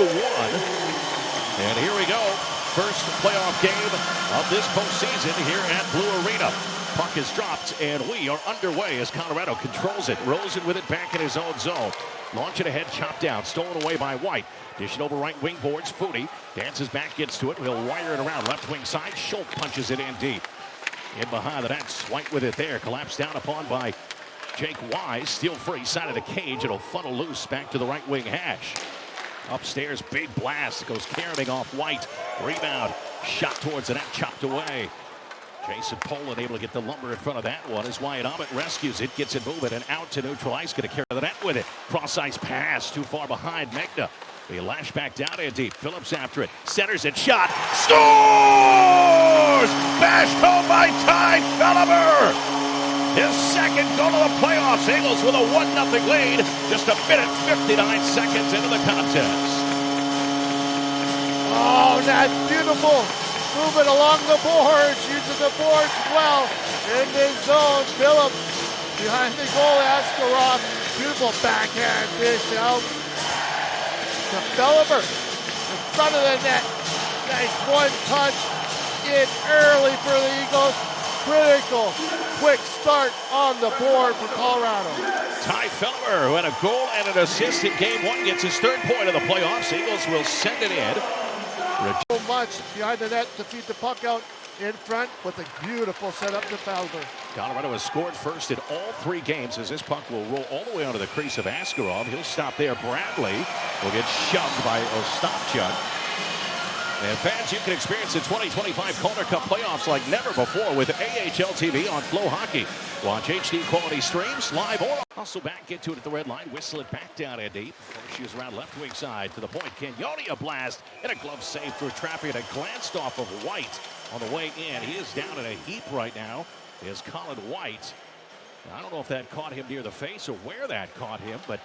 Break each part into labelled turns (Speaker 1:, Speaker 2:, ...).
Speaker 1: And here we go. First playoff game of this postseason here at Blue Arena. Puck is dropped, and we are underway as Colorado controls it. Rosen with it back in his own zone. Launch it ahead, chopped down, stolen away by White. Dish it over right wing boards. Foudy dances back, gets to it. He'll wire it around left wing side. Schultz punches it in deep. In behind the net, White with it there. Collapsed down upon by Jake Wise. Steal free, side of the cage. It'll funnel loose back to the right wing hash. Upstairs, big blast. Goes carrying off White. Rebound. Shot towards the net, chopped away. Jason Poland able to get the lumber in front of that one as Wyatt Ahmet rescues it, gets it moving and out to neutral ice. Going to carry the net with it. Cross ice pass, too far behind Megna. They lash back down in deep. Phillips after it. Centers it. Shot. Scores! Bashed home by Ty Phillips. His second goal of the playoffs. Eagles with a 1-0 lead. Just a minute 59 seconds into the contest.
Speaker 2: Oh, that's beautiful. Moving along the boards. Using the boards well. In the zone. Phillips behind the goal. Askarov. Beautiful backhand dish out to Phillips in front of the net. Nice one touch in early for the Eagles. Critical quick start on the board for Colorado.
Speaker 1: Ty Phillips, who had a goal and an assist in game one, gets his third point of the playoffs. Eagles will send it in.
Speaker 2: So much behind the net to feed the puck out in front with a beautiful setup to Calder.
Speaker 1: Colorado has scored first in all three games as this puck will roll all the way onto the crease of Askarov. He'll stop there. Bradley will get shoved by Ostapchuk. And fans, you can experience the 2025 Calder Cup playoffs like never before with AHL TV on FloHockey. Watch HD quality streams live or hustle back, get to it at the red line, whistle it back down and deep. Shoes around left wing side to the point. Cagnoni a blast and a glove save through traffic and a glanced off of White on the way in. He is down in a heap right now. Is Colin White. I don't know if that caught him near the face or where that caught him, but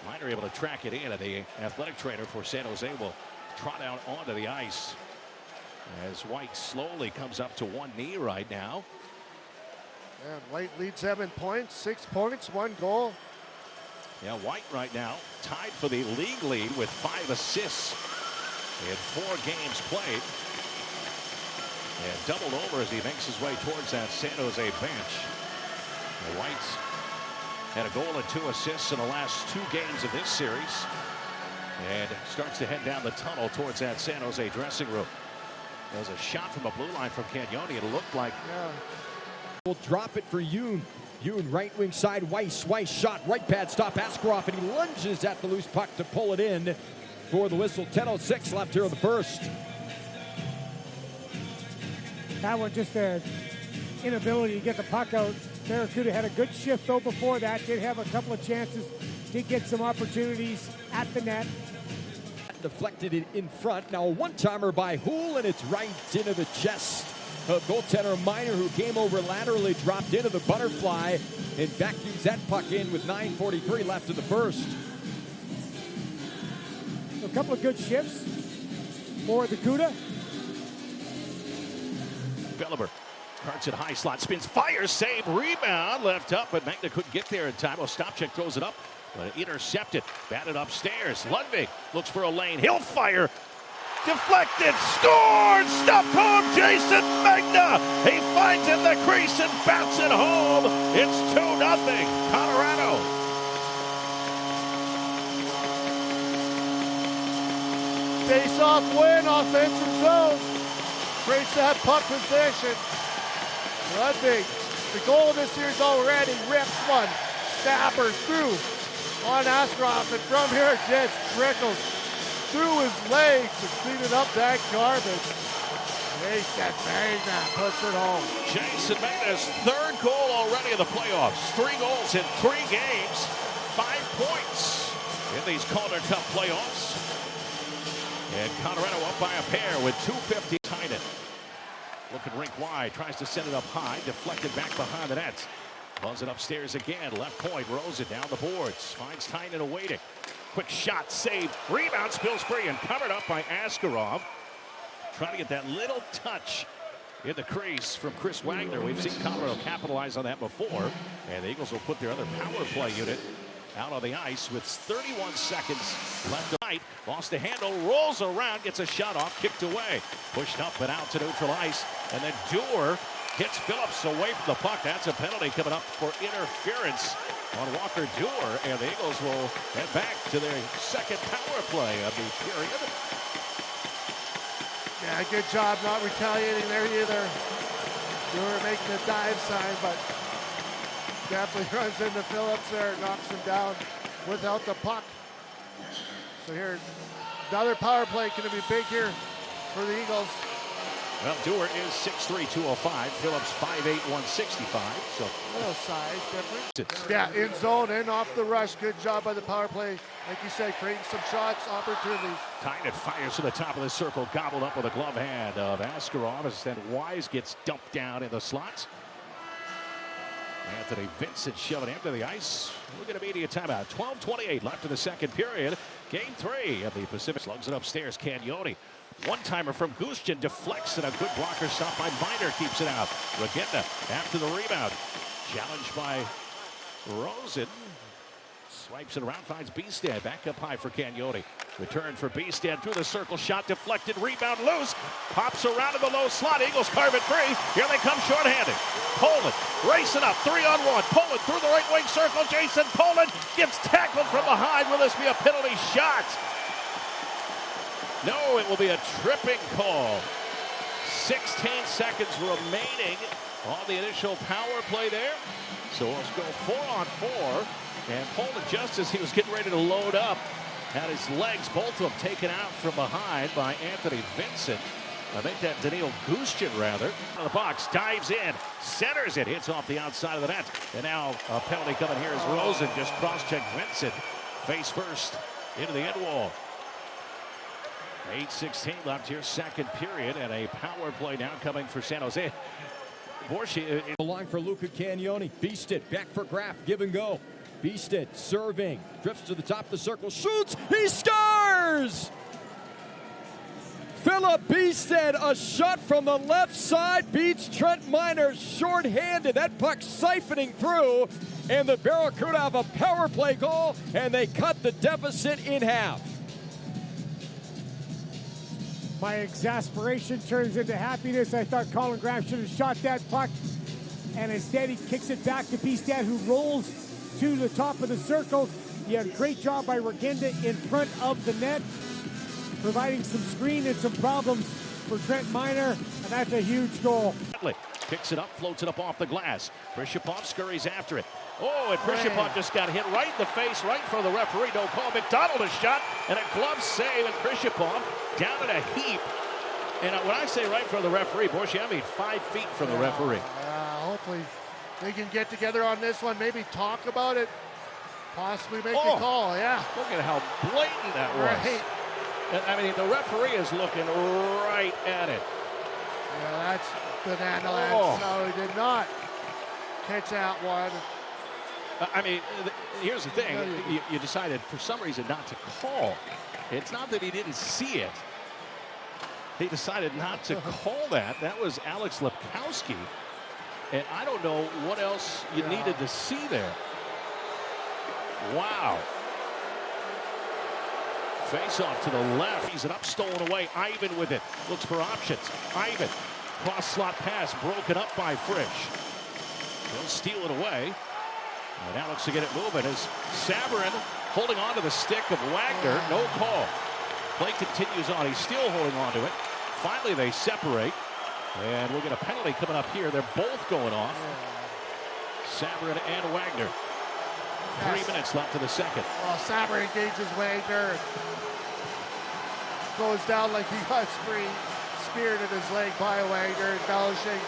Speaker 1: Miner able to track it in, and the athletic trainer for San Jose will trot out onto the ice as White slowly comes up to one knee right now.
Speaker 2: And White leads them in points, 6 points, 1 goal.
Speaker 1: Yeah, White right now tied for the league lead with 5 assists in 4 games played. And doubled over as he makes his way towards that San Jose bench. And White had a goal and 2 assists in the last 2 games of this series. And starts to head down the tunnel towards that San Jose dressing room. There's a shot from the blue line from Cagnoni. It looked like...
Speaker 3: Will drop it for Yoon. Yoon right wing side. Weiss shot. Right pad stop. Askarov, and he lunges at the loose puck to pull it in for the whistle. 10:06 left here in the first.
Speaker 4: That one just an inability to get the puck out. Barracuda had a good shift though before that. Did have a couple of chances. Did get some opportunities at the net.
Speaker 3: Deflected it in front. Now a one-timer by Houle, and it's right into the chest of goaltender Miner, who came over laterally, dropped into the butterfly, and vacuums that puck in with 9:43 left in the first.
Speaker 4: A couple of good shifts for the Cuda.
Speaker 1: Phillips carts it high slot, spins, fires, save, rebound, left up, but Magna couldn't get there in time. Ostapchuk throws it up, but intercepted, batted upstairs. Ludwig looks for a lane, he'll fire, deflected, scored, stuffed home, Jason Megna. He finds it in the crease and bats it home. It's 2-0, Colorado.
Speaker 2: Face-off win, offensive zone. Breaks that puck possession. Ludwig, the goal of this series already, rips one. Stabbers through on Askarov, and from here it just trickles through his legs and cleaning up that garbage. Jason Megna puts it home.
Speaker 1: Jason Megna's third goal already in the playoffs. 3 goals in 3 games. 5 points in these Calder Cup playoffs. And Colorado up by a pair with 2:50 behind it. Looking rink wide, tries to send it up high, deflected back behind the net. Buzz it upstairs again, left point, Rosen down the boards, finds Tynan awaiting. Quick shot, save, rebound, spills free, and covered up by Askarov. Trying to get that little touch in the crease from Chris Wagner. We've seen Colorado capitalize on that before, and the Eagles will put their other power play unit out on the ice with 31 seconds left to right. Lost the handle, rolls around, gets a shot off, kicked away. Pushed up and out to neutral ice. And then Dewar hits Phillips away from the puck. That's a penalty coming up for interference on Walker Dewar. And the Eagles will head back to their second power play of the period.
Speaker 2: Yeah, good job not retaliating there either. Dewar making the dive sign, but definitely runs into Phillips there, knocks him down without the puck. So here, another power play going to be big here for the Eagles.
Speaker 1: Well, Dewar is 6'3", 205. Phillips 5'8", 165. So
Speaker 2: a little size difference. Yeah, in zone and off the rush. Good job by the power play. Like you said, creating some shots, opportunities.
Speaker 1: Tynan fires to the top of the circle, gobbled up with a glove hand of Askarov as then Wise gets dumped down in the slots. Anthony Vincent shoving him to the ice. We're going to immediate timeout. 12:28 left in the second period. Game 3 of the Pacific. Slugs it upstairs. Cagnoni. One-timer from Gustian deflects, and a good blocker stop by Miner keeps it out. Regenda after the rebound. Challenged by Rosen. Swipes it around, finds Beestad. Back up high for Cagnoni. Return for Beestad through the circle. Shot deflected. Rebound loose. Pops around in the low slot. Eagles carve it free. Here they come shorthanded. Poland racing up. 3-on-1. Poland through the right wing circle. Jason Poland gets tackled from behind. Will this be a penalty shot? No, it will be a tripping call. 16 seconds remaining on the initial power play there. So let's go 4-on-4. And Poland, just as he was getting ready to load up, had his legs, both of them, taken out from behind by Anthony Vincent. I think that Daniil Gustian, rather. On the box, dives in, centers it, hits off the outside of the net. And now a penalty coming here as Rosen just cross-checked Vincent. Face first into the end wall. 8:16 left here, second period, and a power play now coming for San Jose.
Speaker 3: The line for Luca Cagnoni. Beasted back for Graf. Give and go. Beasted serving. Drifts to the top of the circle. Shoots. He scores! Philip Beasted, a shot from the left side, beats Trent Miner short-handed. That puck siphoning through, and the Barracuda have a power play goal, and they cut the deficit in half.
Speaker 4: My exasperation turns into happiness. I thought Colin Graham should have shot that puck, and instead he kicks it back to Beastad, who rolls to the top of the circle. He had a great job by Regenda in front of the net, providing some screen and some problems for Trent Miner, and that's a huge goal.
Speaker 1: Picks it up, floats it up off the glass. Prishapov scurries after it. Oh, and Prishapov just got hit right in the face, right in front of the referee. No call. McDonald a shot, and a glove save, and Prishapov down in a heap. And when I say right in front of the referee, Borshi, I mean 5 feet from the referee.
Speaker 2: Hopefully they can get together on this one, maybe talk about it, possibly make the call. Yeah.
Speaker 1: Look at how blatant that was.
Speaker 2: Right.
Speaker 1: I mean, the referee is looking right at it.
Speaker 2: Yeah, that's banana land. No, he did not catch that one.
Speaker 1: I mean, here's the thing. You decided for some reason not to call. It's not that he didn't see it. He decided not to call that. That was Alex Lepkowski. And I don't know what else you needed to see there. Wow. Face off to the left. He's it up, stolen away. Ivan with it. Looks for options. Ivan. Cross slot pass broken up by Frisch. He'll steal it away. And now looks to get it moving as Saverin holding on to the stick of Wagner. No call. Play continues on. He's still holding on to it. Finally, they separate. And we'll get a penalty coming up here. They're both going off. Saverin and Wagner. 3 minutes left in the second.
Speaker 2: Well, Saverin engages Wagner. Goes down like he got speared in his leg by Wagner. Embellishing.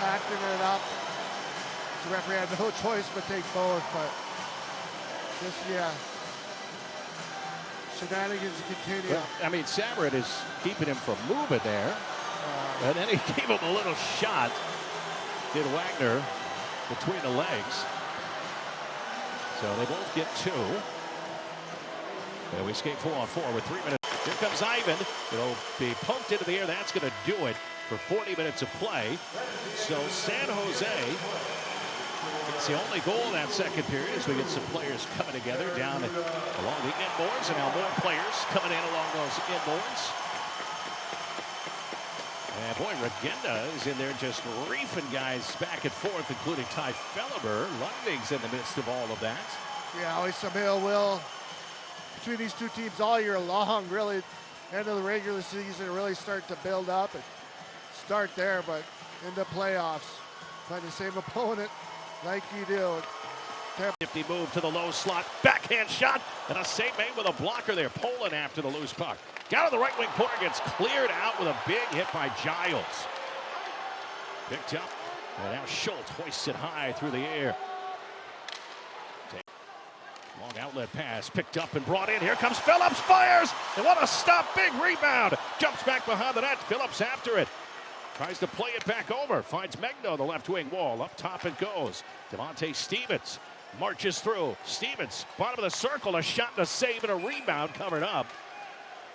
Speaker 2: Acting it up. The referee had no choice but take both, but just, shenanigans continue.
Speaker 1: Well, I mean, Saverin is keeping him from moving there. And then he gave him a little shot. Did Wagner between the legs. So they both get 2. And we skate 4-on-4 with 3 minutes. Here comes Ivan. It'll be poked into the air. That's going to do it for 40 minutes of play. So San Jose It's the only goal in that second period as we get some players coming together down along the inboards, and now more players coming in along those inboards. And boy, Regenda is in there just reefing guys back and forth, including Ty Felleber. Lunding's in the midst of all of that.
Speaker 2: Yeah, always some ill will between these two teams all year long. Really, end of the regular season, really start to build up and start there, but in the playoffs, find the same opponent like you do.
Speaker 1: 50 move to the low slot, backhand shot, and a save made with a blocker there. Poland after the loose puck. Down to the right wing corner, gets cleared out with a big hit by Giles. Picked up, and now Schultz hoists it high through the air. Long outlet pass, picked up and brought in. Here comes Phillips, fires, and what a stop, big rebound. Jumps back behind the net, Phillips after it. Tries to play it back over, finds Megno, the left wing wall. Up top it goes. Devontae Stevens marches through. Stevens, bottom of the circle, a shot and a save and a rebound covered up.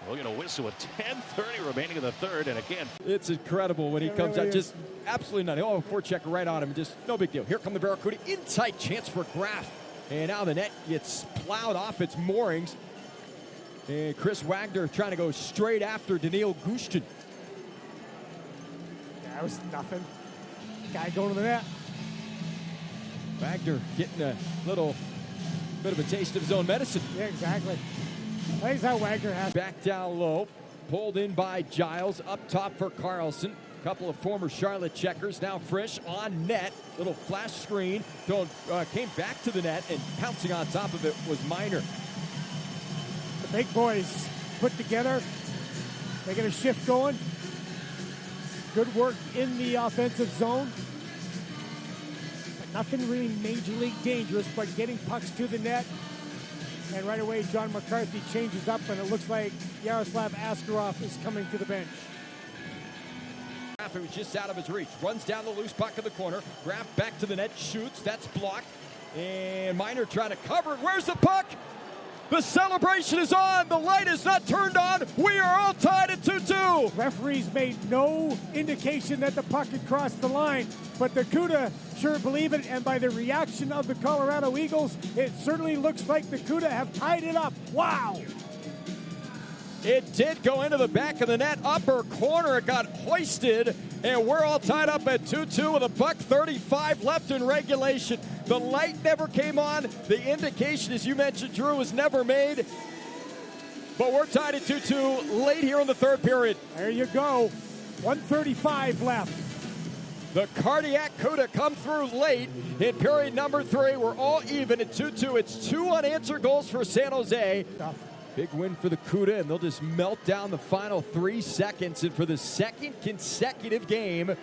Speaker 1: We're going to whistle with 10:30 remaining in the third, and again,
Speaker 3: It's incredible when he comes out. Just absolutely nothing. Oh, forechecker right on him. Just no big deal. Here come the Barracuda. In tight chance for Graf. And now the net gets plowed off its moorings. And Chris Wagner trying to go straight after Daniil Gushtin.
Speaker 4: That was nothing. Guy going to the net.
Speaker 3: Wagner getting a little bit of a taste of his own medicine.
Speaker 4: Yeah, exactly. That's how Wagner has.
Speaker 3: Back down low, pulled in by Giles, up top for Carlson. Couple of former Charlotte checkers, now Frisch on net. Little flash screen, came back to the net, and pouncing on top of it was Miner.
Speaker 4: The big boys put together. They get a shift going. Good work in the offensive zone. But nothing really major league dangerous, but getting pucks to the net. And right away, John McCarthy changes up, and it looks like Yaroslav Askarov is coming to the bench.
Speaker 3: Graf was just out of his reach. Runs down the loose puck in the corner. Graf back to the net, shoots. That's blocked. And Miner trying to cover it. Where's the puck? The celebration is on. The light is not turned on. We are all tied at 2-2.
Speaker 4: Referees made no indication that the puck had crossed the line, but the CUDA sure believe it, and by the reaction of the Colorado Eagles, it certainly looks like the CUDA have tied it up. Wow!
Speaker 3: It did go into the back of the net, upper corner. It got hoisted, and we're all tied up at 2-2 with a buck 35 left in regulation. The light never came on. The indication, as you mentioned, Drew, was never made. But we're tied at 2-2 late here in the third period.
Speaker 4: There you go. 1:35 left.
Speaker 3: The cardiac CUDA come through late in period number 3. We're all even at 2-2. It's 2 unanswered goals for San Jose. Big win for the CUDA, and they'll just melt down the final 3 seconds. And for the second consecutive game,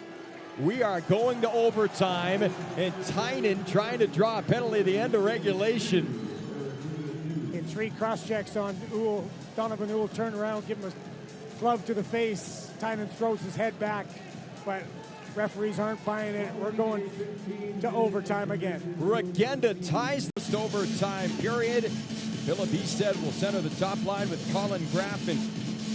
Speaker 3: we are going to overtime. And Tynan trying to draw a penalty at the end of regulation.
Speaker 4: In 3 cross-checks on Uhl. Donovan Uhl turned around, give him a glove to the face. Tynan throws his head back, but referees aren't buying it. We're going to overtime again.
Speaker 3: Regenda ties this overtime period. Philip Easted will center the top line with Colin Graf and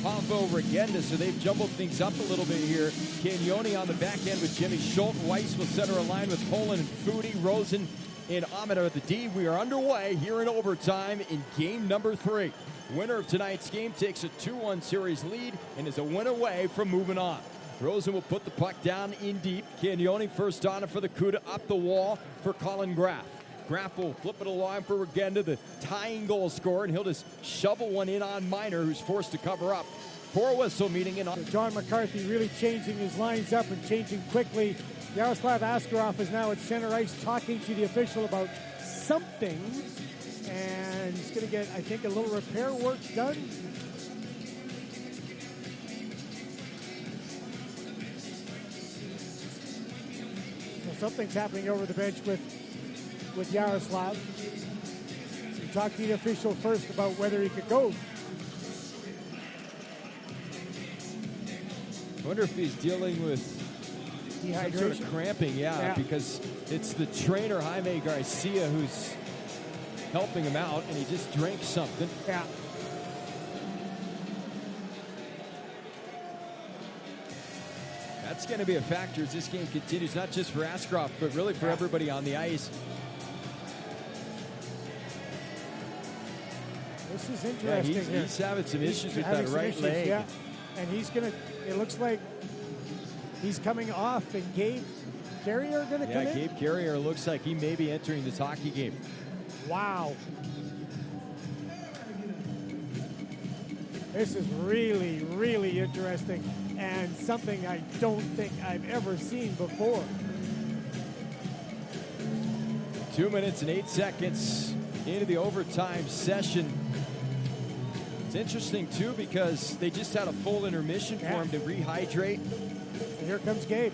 Speaker 3: Pavo Regenda, so they've jumbled things up a little bit here. Cagnoni on the back end with Jimmy Schultz. Weiss will center a line with Poland and Foodie, Rosen, and Amina at the D. We are underway here in overtime in game number 3. Winner of tonight's game takes a 2-1 series lead and is a win away from moving on. Rosen will put the puck down in deep. Cagnoni first on it for the CUDA, up the wall for Colin Graf. Graf will flip it along for Regenda, the tying goal scorer, and he'll just shovel one in on Miner, who's forced to cover up. 4 whistle meeting in.
Speaker 4: John McCarthy really changing his lines up and changing quickly. Yaroslav Askarov is now at center ice talking to the official about something, and he's going to get, I think, a little repair work done. So something's happening over the bench with Yaroslav. He talked to the official first about whether he could go.
Speaker 3: I wonder if he's dealing with some sort of cramping, yeah, because it's the trainer, Jaime Garcia, who's helping him out, and he just drank something.
Speaker 4: Yeah.
Speaker 3: That's going to be a factor as this game continues, not just for Askarov, but really for everybody on the ice.
Speaker 4: This is interesting.
Speaker 3: Yeah, he's having some issues with that right leg.
Speaker 4: Yeah. And he's going to, it looks like he's coming off, and Gabe Carrier going to come in?
Speaker 3: Yeah, Gabe Carrier looks like he may be entering this hockey game.
Speaker 4: Wow. This is really, really interesting, and something I don't think I've ever seen before.
Speaker 3: 2 minutes and 8 seconds into the overtime session. It's interesting, too, because they just had a full intermission for him to rehydrate.
Speaker 4: And here comes Gabe.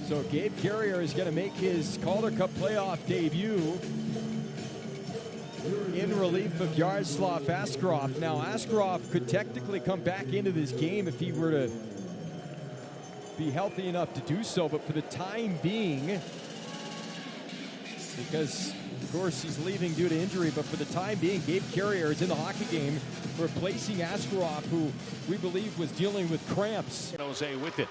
Speaker 3: So Gabe Carrier is going to make his Calder Cup playoff debut in relief of Yaroslav Askarov. Now, Askarov could technically come back into this game if he were to be healthy enough to do so, but for the time being, because of course he's leaving due to injury, but for the time being, Gabe Carrier is in the hockey game, replacing Askarov, who we believe was dealing with cramps.
Speaker 1: Jose with it.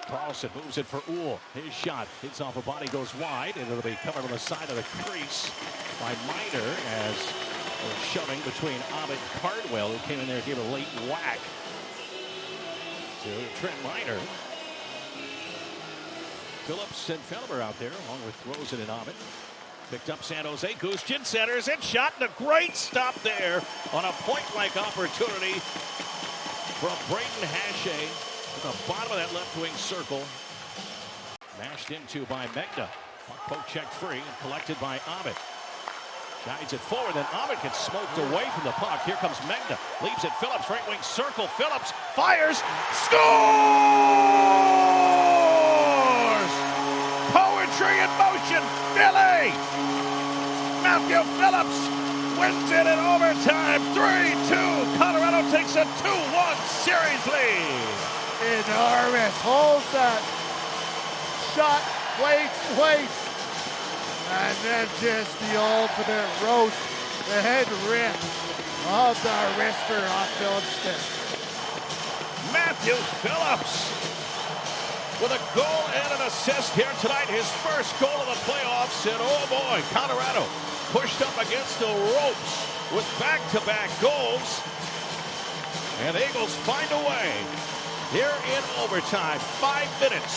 Speaker 1: Carlson moves it for Uhl. His shot hits off a body, goes wide, and it'll be covered on the side of the crease by Miner as they're shoving between Ahmed and Cardwell, who came in there and gave a late whack to Trent Miner. Phillips and Felber out there, along with Rosen and Ahmed. Picked up San Jose. Gushchin centers it, shot, and a great stop there on a point-like opportunity from Braden Hachey. The bottom of that left wing circle. Mashed into by Megna. Poke checked free and collected by Ahmed. Guides it forward, then Ahmed gets smoked away from the puck. Here comes Megna. Leaves it Phillips, right wing circle. Phillips fires, scores! Poetry in motion, Philly! Matthew Phillips wins it in overtime. 3-2. Colorado takes a 2-1 series lead.
Speaker 2: Enormous, holds that shot, waits, and then just the ultimate roast, the head rip of the wrister off Phillips' stick.
Speaker 1: Matthew Phillips with a goal and an assist here tonight, his first goal of the playoffs, and oh boy, Colorado pushed up against the ropes with back-to-back goals, and the Eagles find a way. Here in overtime, 5 minutes.